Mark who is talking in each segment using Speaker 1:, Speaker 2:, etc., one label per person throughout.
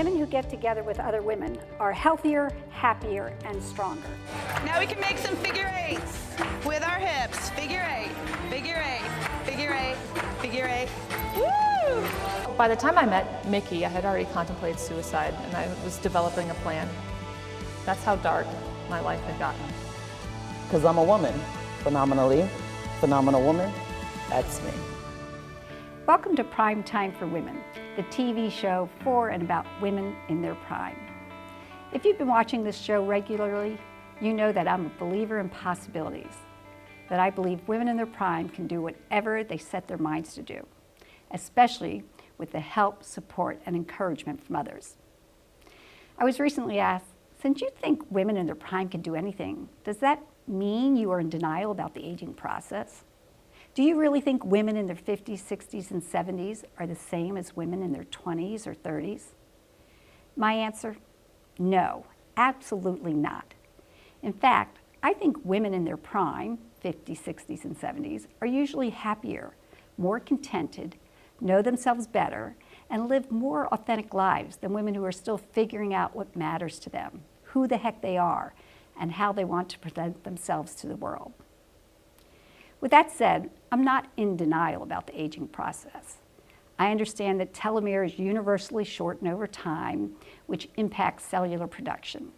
Speaker 1: women who get together with other women are healthier, happier, and stronger.
Speaker 2: Now we can make some figure eights with our hips. Figure eight, figure eight, figure eight, figure eight. Woo!
Speaker 3: By the time I met Mickey, I had already contemplated suicide and I was developing a plan. That's how dark my life had gotten.
Speaker 4: Because I'm a woman, phenomenal woman, that's me.
Speaker 1: Welcome to Prime Time for Women, the TV show for and about women in their prime. If you've been watching this show regularly, you know that I'm a believer in possibilities, that I believe women in their prime can do whatever they set their minds to do, especially with the help, support, and encouragement from others. I was recently asked, since you think women in their prime can do anything, does that mean you are in denial about the aging process? Do you really think women in their 50s, 60s, and 70s are the same as women in their 20s or 30s? My answer, no, absolutely not. In fact, I think women in their prime, 50s, 60s, and 70s, are usually happier, more contented, know themselves better, and live more authentic lives than women who are still figuring out what matters to them, who the heck they are, and how they want to present themselves to the world. With that said, I'm not in denial about the aging process. I understand that telomeres universally shorten over time, which impacts cellular production.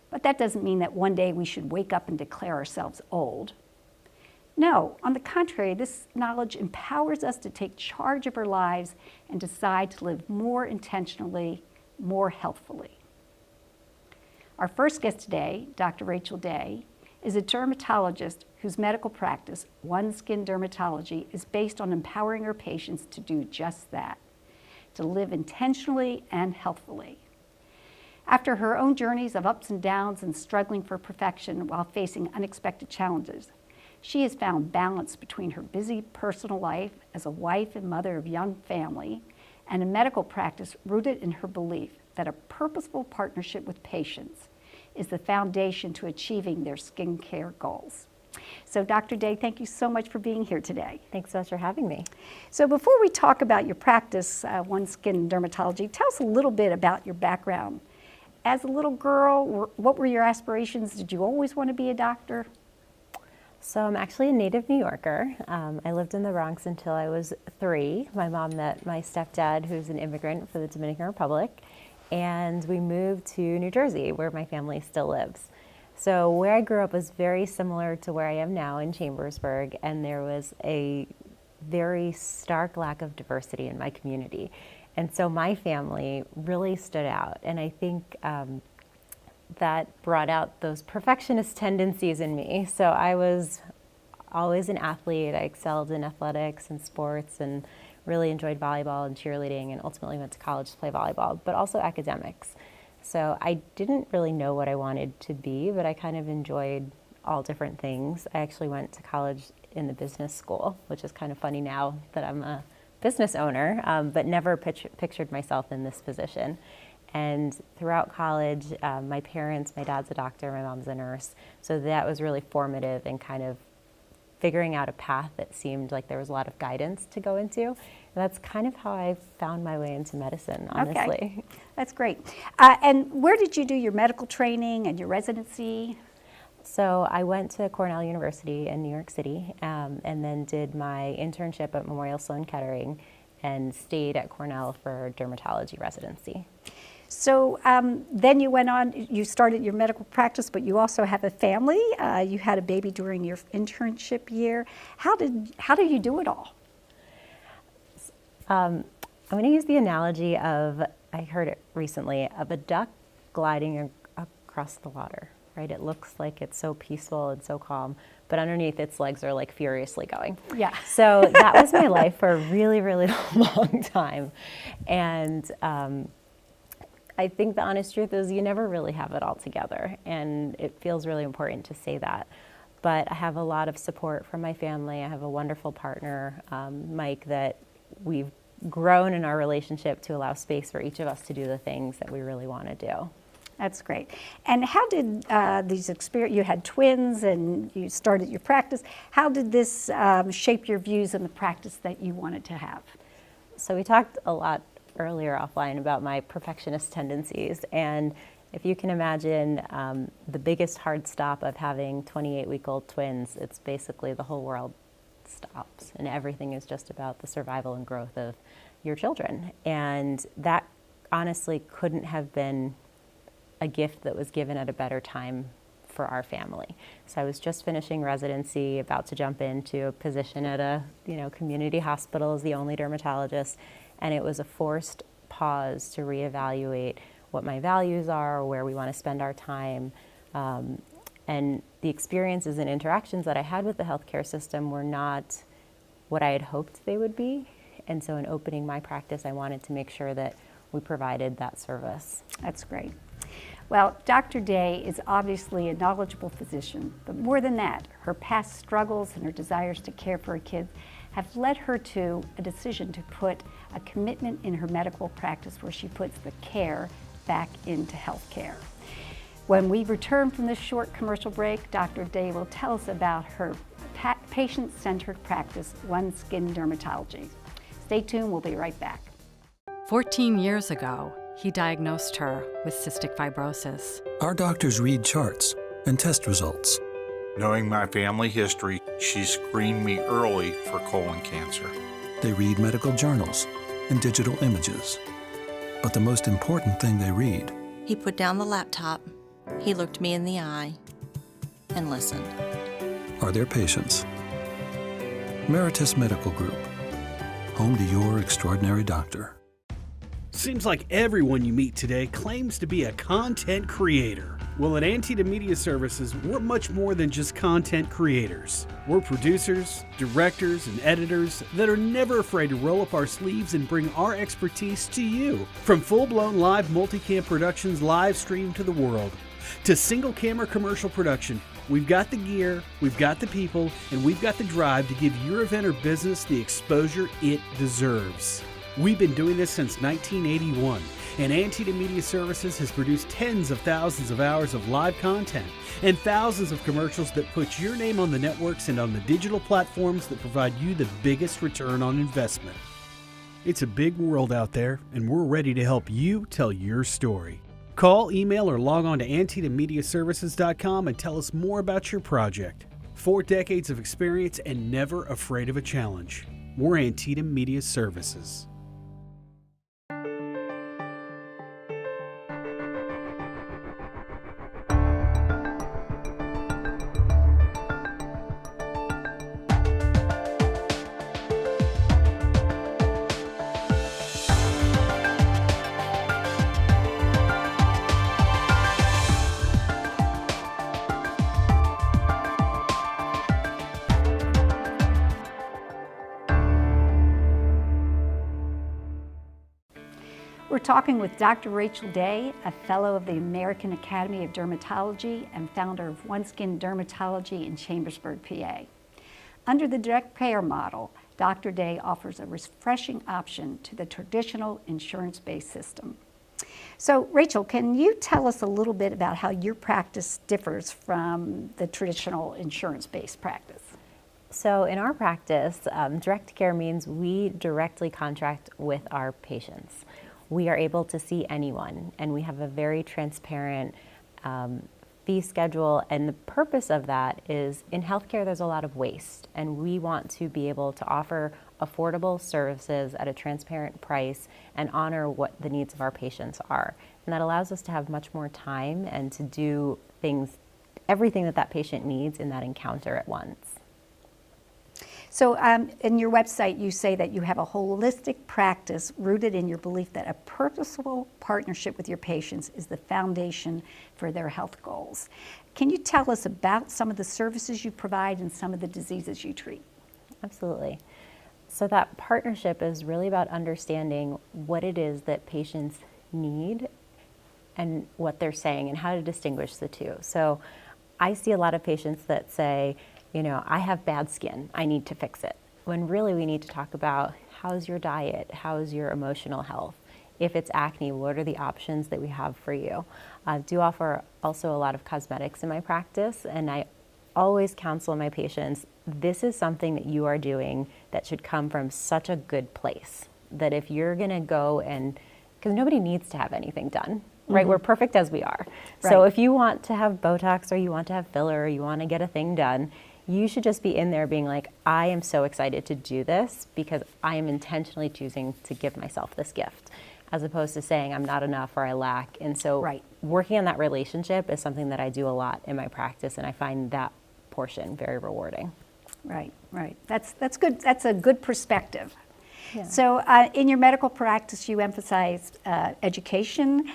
Speaker 1: But that doesn't mean that one day we should wake up and declare ourselves old. No, on the contrary, this knowledge empowers us to take charge of our lives and decide to live more intentionally, more healthfully. Our first guest today, Dr. Rachel Day, is a dermatologist whose medical practice, OneSkin Dermatology, is based on empowering her patients to do just that, to live intentionally and healthfully. After her own journeys of ups and downs and struggling for perfection while facing unexpected challenges, she has found balance between her busy personal life as a wife and mother of a young family and a medical practice rooted in her belief that a purposeful partnership with patients is the foundation to achieving their skincare goals. So Dr. Day, thank you so much for being here today.
Speaker 5: Thanks so much for having me.
Speaker 1: So before we talk about your practice, OneSkin Dermatology, tell us a little bit about your background. As a little girl, what were your aspirations? Did you always want to be a doctor?
Speaker 5: So I'm actually a native New Yorker. I lived in the Bronx until I was 3. My mom met my stepdad, who's an immigrant for the Dominican Republic, and we moved to New Jersey, where my family still lives. So where I grew up was very similar to where I am now in Chambersburg, and there was a very stark lack of diversity in my community. And so my family really stood out, and I think that brought out those perfectionist tendencies in me. So I was always an athlete. I excelled in athletics and sports and really enjoyed volleyball and cheerleading, and ultimately went to college to play volleyball, but also academics. So I didn't really know what I wanted to be, but I kind of enjoyed all different things. I actually went to college in the business school, which is kind of funny now that I'm a business owner, but never pictured myself in this position. And throughout college, my parents, my dad's a doctor, my mom's a nurse, so that was really formative in kind of figuring out a path that seemed like there was a lot of guidance to go into. And that's kind of how I found my way into medicine, honestly.
Speaker 1: Okay. That's great. And where did you do your medical training and your residency?
Speaker 5: So I went to Cornell University in New York City, and then did my internship at Memorial Sloan Kettering and stayed at Cornell for dermatology residency.
Speaker 1: So then you went on, you started your medical practice, but you also have a family. You had a baby during your internship year. How did you do it all?
Speaker 5: I'm going to use the analogy of, I heard it recently, of a duck gliding across the water, right? It looks like it's so peaceful and so calm, but underneath its legs are like furiously going.
Speaker 1: Yeah.
Speaker 5: So that was my life for a really, really long time. And I think the honest truth is you never really have it all together, and it feels really important to say that. But I have a lot of support from my family. I have a wonderful partner, Mike, that we've grown in our relationship to allow space for each of us to do the things that we really want to do.
Speaker 1: That's great. And how did these experiences, you had twins and you started your practice, how did this shape your views in the practice that you wanted to have?
Speaker 5: So we talked a lot earlier offline about my perfectionist tendencies. And if you can imagine the biggest hard stop of having 28-week-old twins, it's basically the whole world stops and everything is just about the survival and growth of your children. And that honestly couldn't have been a gift that was given at a better time for our family. So I was just finishing residency, about to jump into a position at a community hospital as the only dermatologist, and it was a forced pause to reevaluate what my values are, where we want to spend our time, and the experiences and interactions that I had with the healthcare system were not what I had hoped they would be. And so in opening my practice, I wanted to make sure that we provided that service.
Speaker 1: That's great. Well, Dr. Day is obviously a knowledgeable physician, but more than that, her past struggles and her desires to care for her kids have led her to a decision to put a commitment in her medical practice where she puts the care back into healthcare. When we return from this short commercial break, Dr. Day will tell us about her patient-centered practice, OneSkin Dermatology. Stay tuned, we'll be right back.
Speaker 6: 14 years ago, he diagnosed her with cystic fibrosis.
Speaker 7: Our doctors read charts and test results.
Speaker 8: Knowing my family history, she screened me early for colon cancer.
Speaker 7: They read medical journals and digital images. But the most important thing they read...
Speaker 9: He put down the laptop, he looked me in the eye, and listened.
Speaker 7: ...are their patients. Meritus Medical Group. Home to your extraordinary doctor.
Speaker 10: Seems like everyone you meet today claims to be a content creator. Well, at Antietam Media Services, we're much more than just content creators. We're producers, directors, and editors that are never afraid to roll up our sleeves and bring our expertise to you. From full-blown live multicam productions live streamed to the world, to single-camera commercial production, we've got the gear, we've got the people, and we've got the drive to give your event or business the exposure it deserves. We've been doing this since 1981, and Antietam Media Services has produced tens of thousands of hours of live content and thousands of commercials that put your name on the networks and on the digital platforms that provide you the biggest return on investment. It's a big world out there, and we're ready to help you tell your story. Call, email, or log on to AntietamMediaServices.com and tell us more about your project. 4 decades of experience and never afraid of a challenge. We're Antietam Media Services.
Speaker 1: We're talking with Dr. Rachel Day, a fellow of the American Academy of Dermatology and founder of OneSkin Dermatology in Chambersburg, PA. Under the direct payer model, Dr. Day offers a refreshing option to the traditional insurance-based system. So, Rachel, can you tell us a little bit about how your practice differs from the traditional insurance-based practice?
Speaker 5: So in our practice, direct care means we directly contract with our patients. We are able to see anyone, and we have a very transparent fee schedule, and the purpose of that is in healthcare there's a lot of waste, and we want to be able to offer affordable services at a transparent price and honor what the needs of our patients are. And that allows us to have much more time and to do everything that patient needs in that encounter at once.
Speaker 1: So in your website, you say that you have a holistic practice rooted in your belief that a purposeful partnership with your patients is the foundation for their health goals. Can you tell us about some of the services you provide and some of the diseases you treat?
Speaker 5: Absolutely. So that partnership is really about understanding what it is that patients need and what they're saying and how to distinguish the two. So I see a lot of patients that say, I have bad skin, I need to fix it. When really we need to talk about how's your diet, how's your emotional health. If it's acne, what are the options that we have for you? I do offer also a lot of cosmetics in my practice, and I always counsel my patients, this is something that you are doing that should come from such a good place. that if you're gonna go and, because nobody needs to have anything done, right? We're perfect as we are. So
Speaker 1: Right.
Speaker 5: if you want to have Botox or you want to have filler or you want to get a thing done, you should just be in there being like, I am so excited to do this because I am intentionally choosing to give myself this gift, as opposed to saying I'm not enough or I lack. And so
Speaker 1: Right.
Speaker 5: working on that relationship is something that I do a lot in my practice, and I find that portion very rewarding.
Speaker 1: Right, right. That's good. That's a good perspective.
Speaker 5: Yeah.
Speaker 1: So in your medical practice, you emphasize education,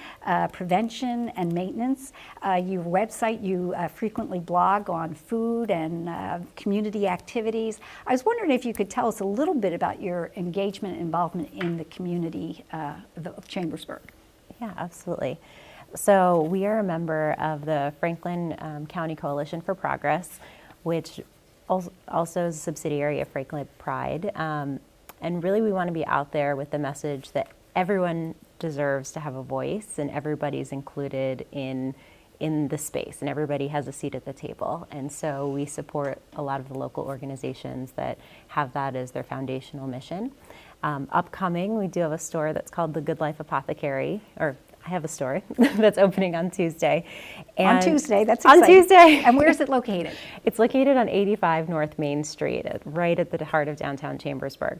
Speaker 1: prevention, and maintenance. Your website, you frequently blog on food and community activities. I was wondering if you could tell us a little bit about your engagement and involvement in the community of Chambersburg.
Speaker 5: Yeah, absolutely. So we are a member of the Franklin County Coalition for Progress, which also is a subsidiary of Franklin Pride. And really we want to be out there with the message that everyone deserves to have a voice and everybody's included in the space and everybody has a seat at the table. And so we support a lot of the local organizations that have that as their foundational mission. Upcoming, we do have a store that's called The Good Life Apothecary, or I have a store that's opening on Tuesday.
Speaker 1: On Tuesday, that's
Speaker 5: on
Speaker 1: exciting.
Speaker 5: Tuesday.
Speaker 1: And where is it located?
Speaker 5: It's located on 85 North Main Street, right at the heart of downtown Chambersburg.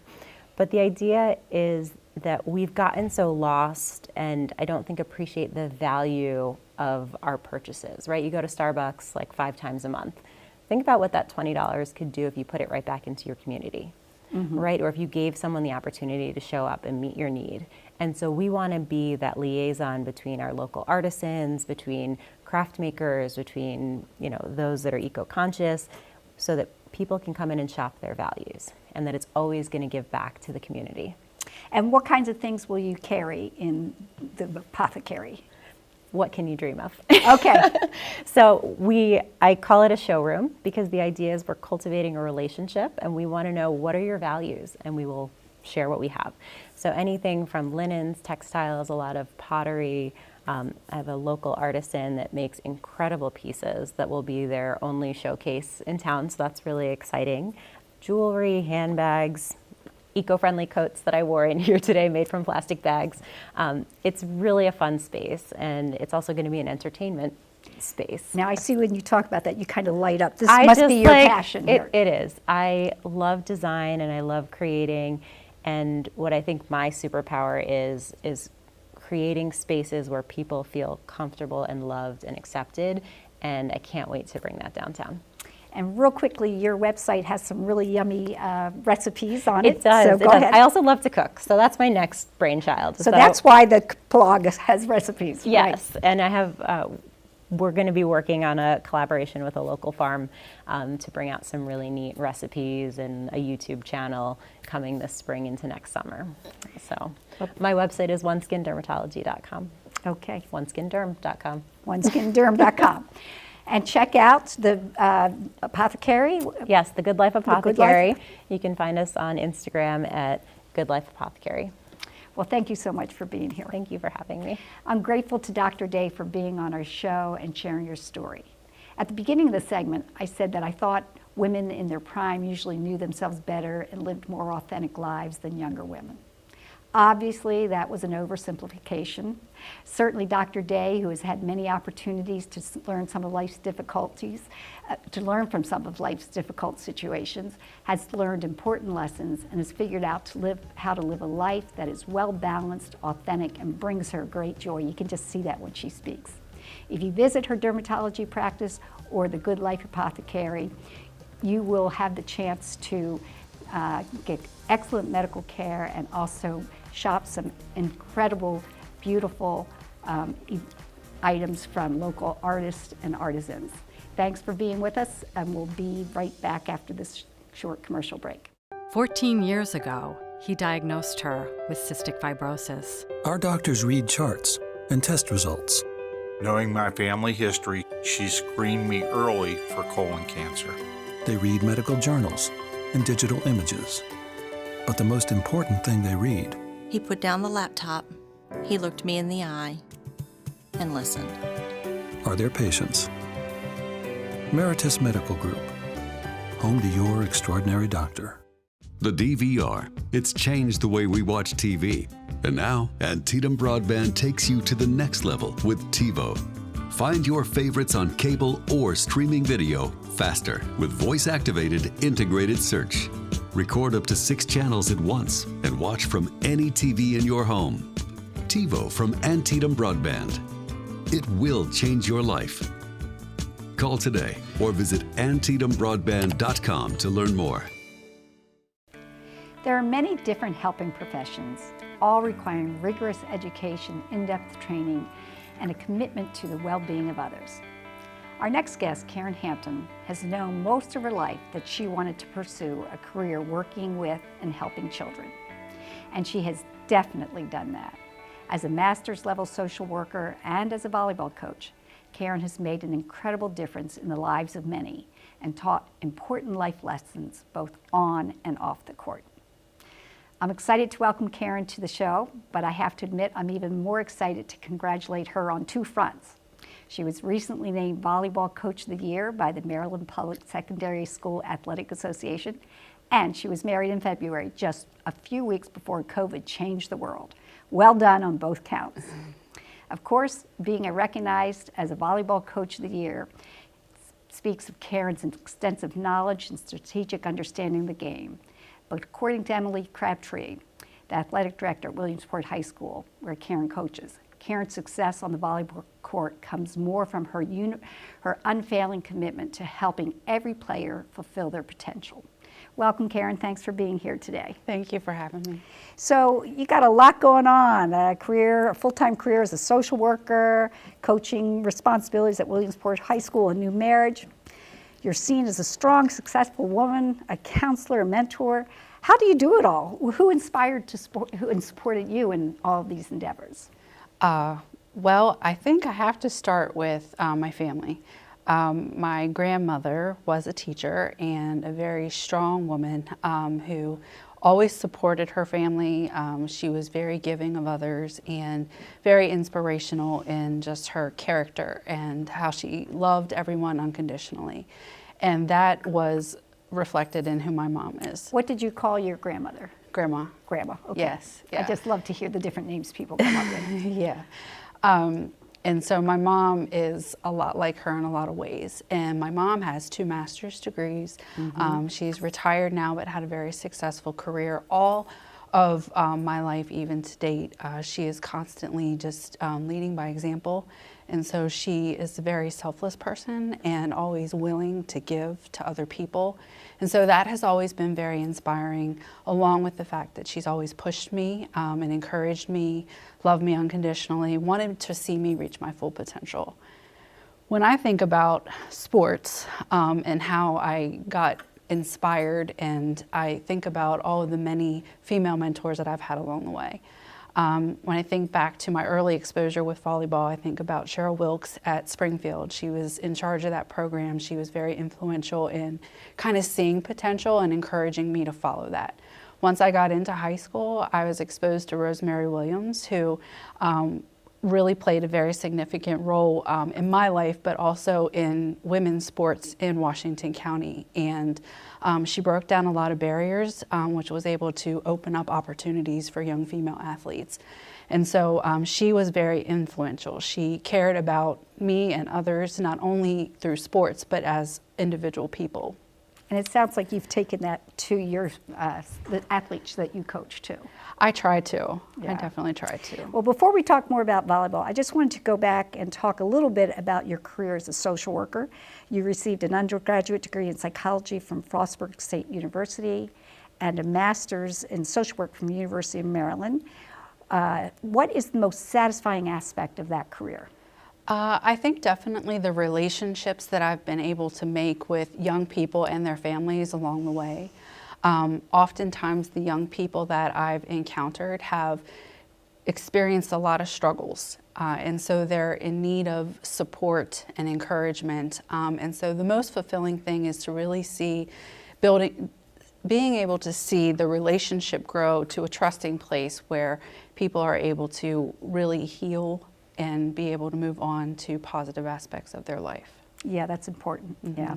Speaker 5: But the idea is that we've gotten so lost and I don't think appreciate the value of our purchases, right? You go to Starbucks like 5 times a month. Think about what that $20 could do if you put it right back into your community, right? Or if you gave someone the opportunity to show up and meet your need. And so we want to be that liaison between our local artisans, between craft makers, between, you know, those that are eco-conscious, so that people can come in and shop their values and that it's always going to give back to the community.
Speaker 1: And what kinds of things will you carry in the apothecary?
Speaker 5: What can you dream of?
Speaker 1: Okay.
Speaker 5: So I call it a showroom because the idea is we're cultivating a relationship and we want to know what are your values and we will share what we have. So anything from linens, textiles, a lot of pottery. I have a local artisan that makes incredible pieces that will be their only showcase in town, so that's really exciting. Jewelry, handbags, eco-friendly coats that I wore in here today made from plastic bags. It's really a fun space, and it's also going to be an entertainment space.
Speaker 1: Now I see when you talk about that, you kind of light up. This
Speaker 5: I
Speaker 1: must
Speaker 5: just
Speaker 1: be your
Speaker 5: like,
Speaker 1: passion here.
Speaker 5: It is. I love design and I love creating, and what I think my superpower is creating spaces where people feel comfortable and loved and accepted, and I can't wait to bring that downtown.
Speaker 1: And real quickly, your website has some really yummy recipes on it.
Speaker 5: It does.
Speaker 1: So
Speaker 5: it
Speaker 1: go
Speaker 5: does.
Speaker 1: ahead.
Speaker 5: I also love to cook, so that's my next brainchild.
Speaker 1: So that's why the blog has recipes.
Speaker 5: Yes, and I have. We're going to be working on a collaboration with a local farm to bring out some really neat recipes and a YouTube channel coming this spring into next summer. So my website is OneSkinDermatology.com.
Speaker 1: Okay.
Speaker 5: OneSkinDerm.com.
Speaker 1: OneSkinDerm.com. And check out the Apothecary.
Speaker 5: Yes, The Good Life Apothecary.
Speaker 1: Life.
Speaker 5: You can find us on Instagram at Good Life Apothecary.
Speaker 1: Well, thank you so much for being here.
Speaker 5: Thank you for having me.
Speaker 1: I'm grateful to Dr. Day for being on our show and sharing your story. At the beginning of the segment, I said that I thought women in their prime usually knew themselves better and lived more authentic lives than younger women. Obviously, that was an oversimplification. Certainly, Dr. Day, who has had many opportunities to learn some of life's difficulties, to learn from some of life's difficult situations, has learned important lessons and has figured out how to live a life that is well-balanced, authentic, and brings her great joy. You can just see that when she speaks. If you visit her dermatology practice or the Good Life Apothecary, you will have the chance to get excellent medical care and also shop some incredible, beautiful items from local artists and artisans. Thanks for being with us, and we'll be right back after this short commercial break.
Speaker 6: 14 years ago, he diagnosed her with cystic fibrosis.
Speaker 7: Our doctors read charts and test results.
Speaker 8: Knowing my family history, she screened me early for colon cancer.
Speaker 7: They read medical journals and digital images. But the most important thing they read,
Speaker 9: He put down the laptop, he looked me in the eye, and listened.
Speaker 7: are their patients. Meritus Medical Group, home to your extraordinary doctor.
Speaker 11: The DVR. It's changed the way we watch TV. And now, Antietam Broadband takes you to the next level with TiVo. Find your favorites on cable or streaming video faster with voice-activated integrated search. Record up to 6 channels at once and watch from any TV in your home. TiVo from Antietam Broadband. It will change your life. Call today or visit AntietamBroadband.com to learn more.
Speaker 1: There are many different helping professions, all requiring rigorous education, in-depth training, and a commitment to the well-being of others. Our next guest, Karen Hampton, has known most of her life that she wanted to pursue a career working with and helping children. And she has definitely done that. As a master's level social worker and as a volleyball coach, Karen has made an incredible difference in the lives of many and taught important life lessons both on and off the court. I'm excited to welcome Karen to the show, but I have to admit I'm even more excited to congratulate her on 2 fronts. She was recently named Volleyball Coach of the Year by the Maryland Public Secondary School Athletic Association, and she was married in February, just a few weeks before COVID changed the world. Well done on both counts. Of course, being recognized as a Volleyball Coach of the Year speaks of Karen's extensive knowledge and strategic understanding of the game. But according to Emily Crabtree, the athletic director at Williamsport High School, where Karen coaches, Karen's success on the volleyball court comes more from her unfailing commitment to helping every player fulfill their potential. Welcome, Karen. Thanks for being here today.
Speaker 12: Thank you for having me.
Speaker 1: So you got a lot going on, a full-time career as a social worker, coaching responsibilities at Williamsport High School, a new marriage. You're seen as a strong, successful woman, a counselor, a mentor. How do you do it all? Who supported you in all of these endeavors?
Speaker 12: Well, I think I have to start with my family. My grandmother was a teacher and a very strong woman who always supported her family. She was very giving of others and very inspirational in just her character and how she loved everyone unconditionally. And that was reflected in who my mom is.
Speaker 1: What did you call your grandmother?
Speaker 12: Grandma.
Speaker 1: Grandma, okay.
Speaker 12: Yes. Yeah.
Speaker 1: I just love to hear the different names people come up with.
Speaker 12: Yeah. And so my mom is a lot like her in a lot of ways. And my mom has 2 master's degrees. She's retired now, but had a very successful career. All of my life, even to date, she is constantly just leading by example. And so she is a very selfless person and always willing to give to other people. And so that has always been very inspiring, along with the fact that she's always pushed me and encouraged me, loved me unconditionally, wanted to see me reach my full potential. When I think about sports and how I got inspired, and I think about all of the many female mentors that I've had along the way. When I think back to my early exposure with volleyball, I think about Cheryl Wilkes at Springfield. She was in charge of that program. She was very influential in kind of seeing potential and encouraging me to follow that. Once I got into high school, I was exposed to Rosemary Williams, who really played a very significant role in my life, but also in women's sports in Washington County. And she broke down a lot of barriers, which was able to open up opportunities for young female athletes. And so she was very influential. She cared about me and others, not only through sports, but as individual people.
Speaker 1: And it sounds like you've taken that to your the athletes that you coach too.
Speaker 12: I try to.
Speaker 1: Yeah.
Speaker 12: I definitely try to.
Speaker 1: Well, before we talk more about volleyball, I just wanted to go back and talk a little bit about your career as a social worker. You received an undergraduate degree in psychology from Frostburg State University and a master's in social work from the University of Maryland. What is the most satisfying aspect of that career?
Speaker 12: I think definitely the relationships that I've been able to make with young people and their families along the way. Oftentimes the young people that I've encountered have experienced a lot of struggles, and so they're in need of support and encouragement. And so the most fulfilling thing is to really see being able to see the relationship grow to a trusting place where people are able to really heal and be able to move on to positive aspects of their life.
Speaker 1: Yeah, that's important. Mm-hmm. Yeah.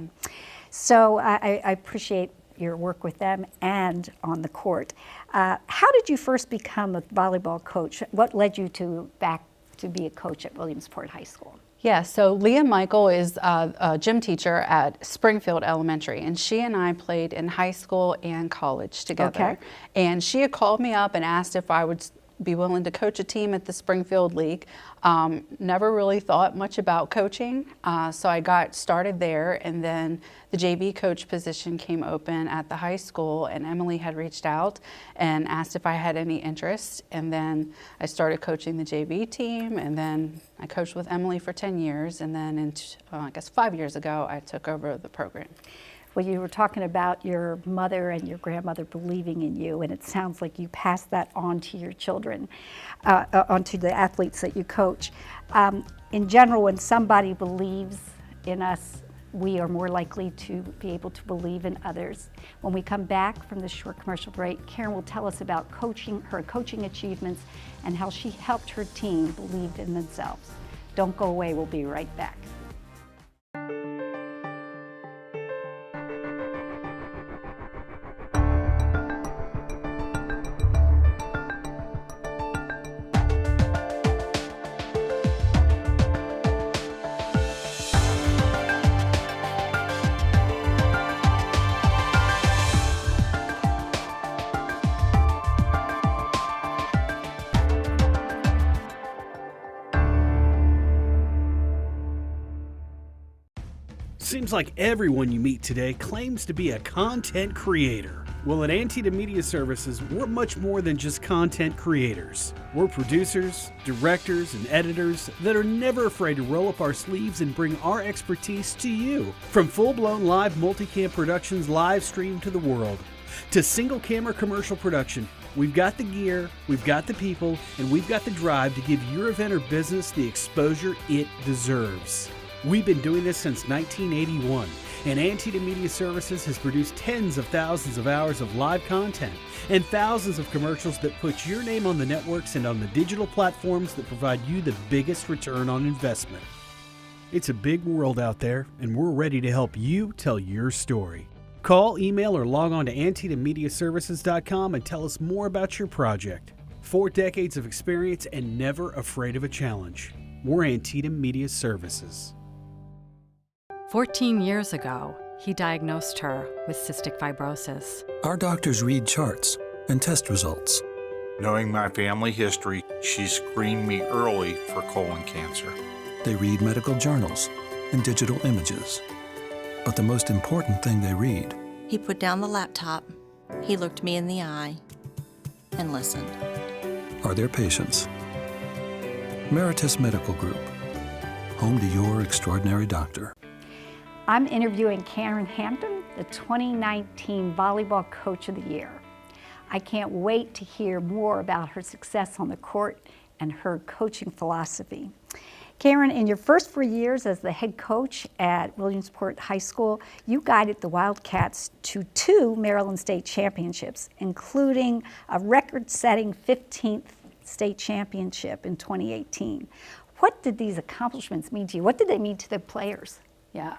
Speaker 1: So I appreciate your work with them and on the court. How did you first become a volleyball coach? What led you back to be a coach at Williamsport High School?
Speaker 12: Yeah, so Leah Michael is a gym teacher at Springfield Elementary, and she and I played in high school and college together.
Speaker 1: Okay.
Speaker 12: And she had called me up and asked if I would be willing to coach a team at the Springfield League. Never really thought much about coaching, so I got started there, and then the JV coach position came open at the high school, and Emily had reached out and asked if I had any interest, and then I started coaching the JV team, and then I coached with Emily for 10 years, and then I guess 5 years ago I took over the program.
Speaker 1: Well, you were talking about your mother and your grandmother believing in you, and it sounds like you passed that on to your children, onto the athletes that you coach. In general, when somebody believes in us, we are more likely to be able to believe in others. When we come back from this short commercial break, Karen will tell us about her coaching achievements and how she helped her team believe in themselves. Don't go away, we'll be right back.
Speaker 10: Seems like everyone you meet today claims to be a content creator. Well, at Antietam Media Services, we're much more than just content creators. We're producers, directors, and editors that are never afraid to roll up our sleeves and bring our expertise to you. From full-blown live multicam productions live streamed to the world, to single-camera commercial production, we've got the gear, we've got the people, and we've got the drive to give your event or business the exposure it deserves. We've been doing this since 1981, and Antietam Media Services has produced tens of thousands of hours of live content and thousands of commercials that put your name on the networks and on the digital platforms that provide you the biggest return on investment. It's a big world out there, and we're ready to help you tell your story. Call, email, or log on to AntietamMediaServices.com and tell us more about your project. 4 decades of experience and never afraid of a challenge. We're Antietam Media Services.
Speaker 6: 14 years ago, he diagnosed her with cystic fibrosis.
Speaker 7: Our doctors read charts and test results.
Speaker 8: Knowing my family history, she screened me early for colon cancer.
Speaker 7: They read medical journals and digital images. But the most important thing they read...
Speaker 9: He put down the laptop, he looked me in the eye, and listened.
Speaker 7: ...are their patients. Meritus Medical Group, home to your extraordinary doctor.
Speaker 1: I'm interviewing Karen Hampton, the 2019 Volleyball Coach of the Year. I can't wait to hear more about her success on the court and her coaching philosophy. Karen, in your first 4 years as the head coach at Williamsport High School, you guided the Wildcats to 2 Maryland State Championships, including a record-setting 15th state championship in 2018. What did these accomplishments mean to you? What did they mean to the players?
Speaker 12: Yeah,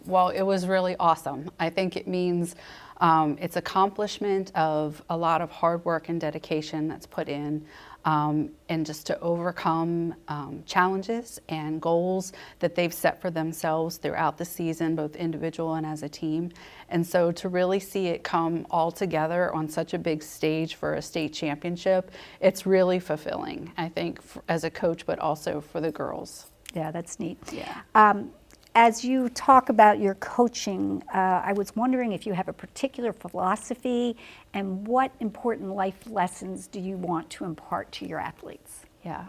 Speaker 12: well, it was really awesome. I think it means it's accomplishment of a lot of hard work and dedication that's put in, and just to overcome challenges and goals that they've set for themselves throughout the season, both individual and as a team. And so to really see it come all together on such a big stage for a state championship, it's really fulfilling, I think, as a coach, but also for the girls.
Speaker 1: Yeah, that's neat.
Speaker 12: Yeah.
Speaker 1: As you talk about your coaching, I was wondering if you have a particular philosophy and what important life lessons do you want to impart to your athletes?
Speaker 12: Yeah.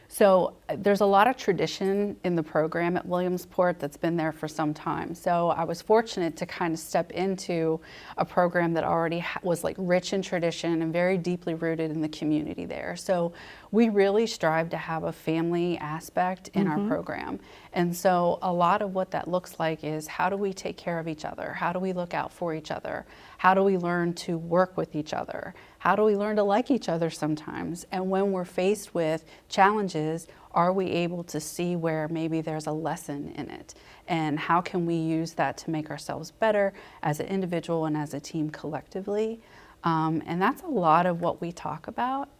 Speaker 12: So there's a lot of tradition in the program at Williamsport that's been there for some time. So I was fortunate to kind of step into a program that already was like rich in tradition and very deeply rooted in the community there. So we really strive to have a family aspect in our program. And so a lot of what that looks like is, how do we take care of each other? How do we look out for each other? How do we learn to work with each other? how do we learn to like each other sometimes? And when we're faced with challenges, are we able to see where maybe there's a lesson in it? And how can we use that to make ourselves better as an individual and as a team collectively? And that's a lot of what we talk about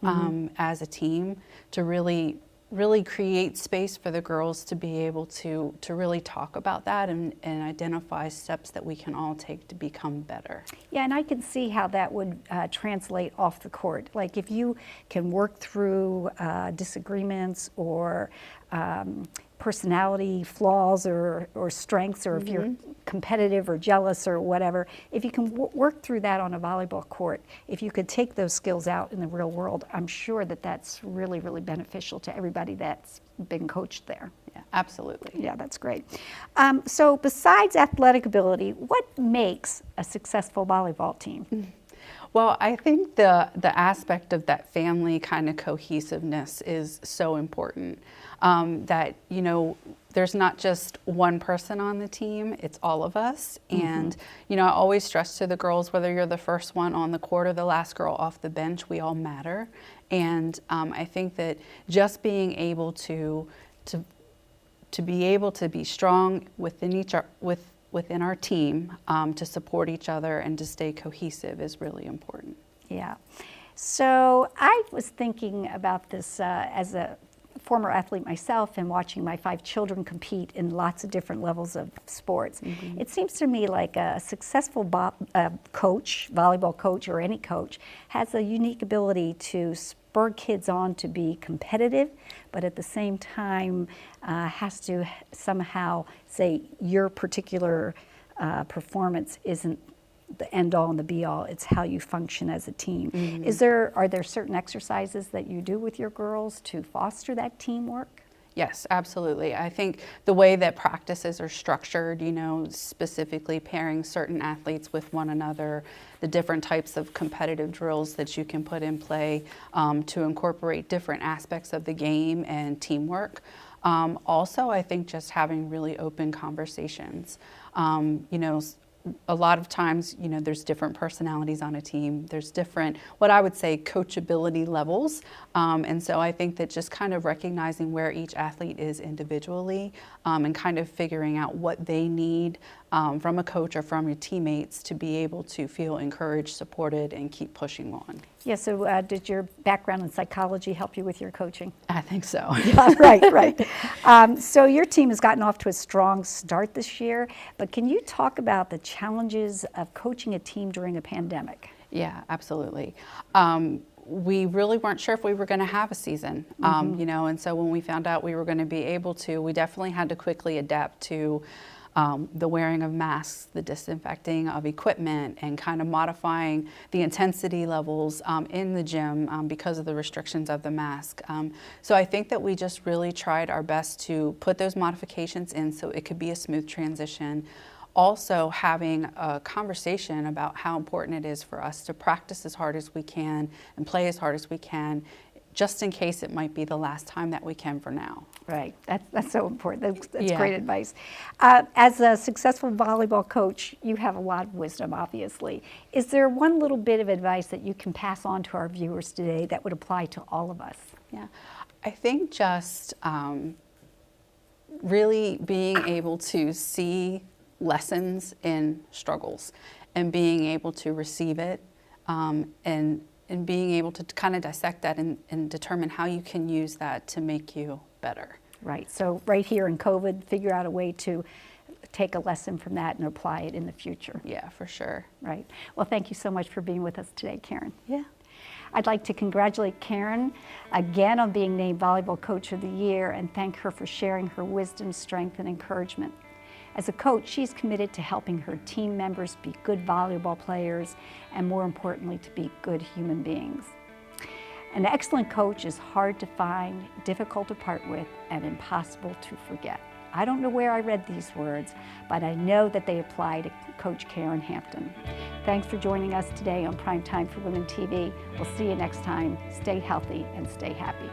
Speaker 12: as a team, to really create space for the girls to be able to really talk about that and identify steps that we can all take to become better.
Speaker 1: Yeah, and I can see how that would translate off the court. Like if you can work through disagreements or personality flaws or strengths, or if you're competitive or jealous or whatever, if you can work through that on a volleyball court, if you could take those skills out in the real world, I'm sure that that's really, really beneficial to everybody that's been coached there.
Speaker 12: Yeah, absolutely.
Speaker 1: Yeah, that's great. So besides athletic ability, what makes a successful volleyball team?
Speaker 12: Well, I think the aspect of that family kind of cohesiveness is so important. That, you know, there's not just one person on the team, it's all of us. And, you know, I always stress to the girls, whether you're the first one on the court or the last girl off the bench, we all matter. And I think that just being able to be able to be strong within our team, to support each other and to stay cohesive is really important.
Speaker 1: Yeah. So I was thinking about this as a former athlete myself and watching my 5 children compete in lots of different levels of sports. It seems to me like a successful coach, volleyball coach or any coach, has a unique ability to spur kids on to be competitive, but at the same time has to somehow say your particular performance isn't the end all and the be all, it's how you function as a team. Are there certain exercises that you do with your girls to foster that teamwork?
Speaker 12: Yes, absolutely. I think the way that practices are structured, you know, specifically pairing certain athletes with one another, the different types of competitive drills that you can put in play to incorporate different aspects of the game and teamwork. Also, I think just having really open conversations. You know, a lot of times, you know, there's different personalities on a team. There's different, what I would say, coachability levels. And so I think that just kind of recognizing where each athlete is individually and kind of figuring out what they need from a coach or from your teammates to be able to feel encouraged, supported, and keep pushing on.
Speaker 1: Yeah, so did your background in psychology help you with your coaching?
Speaker 12: I think so.
Speaker 1: Yeah, right. So your team has gotten off to a strong start this year, but can you talk about the challenges of coaching a team during a pandemic?
Speaker 12: Yeah, absolutely. We really weren't sure if we were going to have a season, you know, and so when we found out we were going to be able to, we definitely had to quickly adapt to the wearing of masks, the disinfecting of equipment, and kind of modifying the intensity levels in the gym because of the restrictions of the mask. So I think that we just really tried our best to put those modifications in so it could be a smooth transition. Also having a conversation about how important it is for us to practice as hard as we can and play as hard as we can, just in case it might be the last time that we can for now.
Speaker 1: Right, that's so important. That's great advice. As a successful volleyball coach, you have a lot of wisdom, obviously. Is there one little bit of advice that you can pass on to our viewers today that would apply to all of us?
Speaker 12: Yeah, I think just really being able to see lessons in struggles and being able to receive it and being able to kind of dissect that and determine how you can use that to make you better.
Speaker 1: Right, so right here in COVID, figure out a way to take a lesson from that and apply it in the future.
Speaker 12: Yeah, for sure.
Speaker 1: Right. Well, thank you so much for being with us today, Karen.
Speaker 12: Yeah.
Speaker 1: I'd like to congratulate Karen again on being named Volleyball Coach of the Year and thank her for sharing her wisdom, strength, and encouragement. As a coach, she's committed to helping her team members be good volleyball players and, more importantly, to be good human beings. An excellent coach is hard to find, difficult to part with, and impossible to forget. I don't know where I read these words, but I know that they apply to Coach Karen Hampton. Thanks for joining us today on Prime Time for Women TV. We'll see you next time. Stay healthy and stay happy.